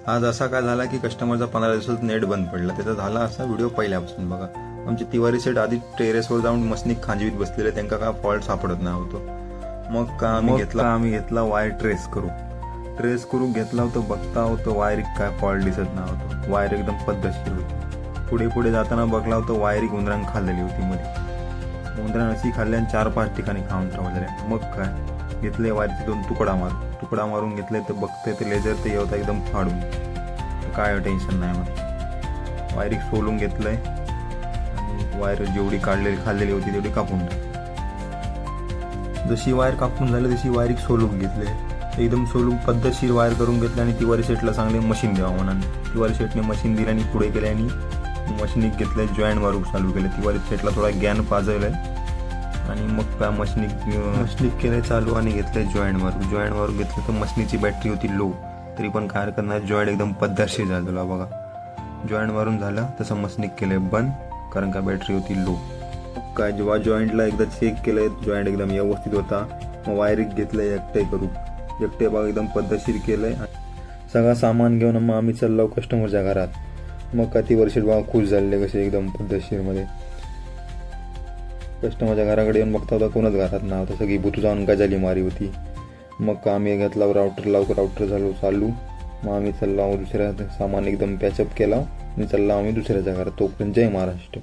आज असा काय झाला की कस्टमरचा 15 दिवसात नेट बंद पडला. त्याचा झाला असा व्हिडिओ पहिल्यापासून बघा. आमची तिवारी सेट आधी टेरेसवर जाऊन मसनीक खांजवीत बसलेले, त्यांना काय फॉल्ट सापडत नाही होतो. मग आम्ही घेतला वायर ट्रेस करू घेतला होतो. बघता होतो वायर काय फॉल्ट दिसत नाही होतो. वायर एकदम पद्धतशीर होती. पुढे जाताना बघला होतो वायरी उंदरान खाल्लेली होती. मध्ये उंदरान अशी खाल्ल्याने 4-5 ठिकाणी खाऊन ठेवलेल्या. मग काय घेतले वायरचे 2 तुकडा मारून घेतले. तर बघते ते लेझर ते होता एकदम फाडून. काय टेन्शन नाही. मग वायरिंग सोलून घेतलंय आणि वायर जेवढी खाल्लेली होती तेवढी कापून टाकली. जशी वायर कापून झाली तशी वायरिंग सोलून घेतले. एकदम सोलून पद्धतशीर वायर करून घेतले आणि तिवारी सेटला चांगले मशीन द्यावं म्हणून तिवारी सेटने मशीन दिली आणि पुढे केले आणि मशीनिक घेतलंय. जॉईंट मारून चालू केलं. तिवारी सेटला थोडा ज्ञान पाजवलंय आणि मग काय मशीनिक केलंय चालू आणि घेतलंय जॉईंट मारून घेतलं. तर मशीनीची बॅटरी होती लो, तरी पण काय हरकत नाही. जॉईंट एकदम पद्धतशीर झालेला बघा. जॉईंट मारून झालं तसं मशीनिक केलंय बंद, कारण का बॅटरी होती लो. काय जेव्हा जॉईंटला एकदा चेक केलंय जॉईंट एकदम व्यवस्थित होता. मग वायरिंग घेतलंय एकटे बघा एकदम पद्धतशीर केलंय. सगळं सामान घेऊन मग आम्ही चाललो कस्टमरच्या घरात. मग का ती वर्षी बघा खुश झालेले कसे एकदम पद्धतशीर मध्ये. कस्टमरच्या घराकडे येऊन बघता होता कोणच घरात नव्हता. सगळी भूत जाऊन गजाली मारी होती. मग आम्ही घेतला राऊटर झालो चालू. मग आम्ही चाललो दुसऱ्या सामान एकदम पॅचअप केला आणि चालला आम्ही दुसऱ्याच्या घरात. तोपर्यंत जय महाराष्ट्र.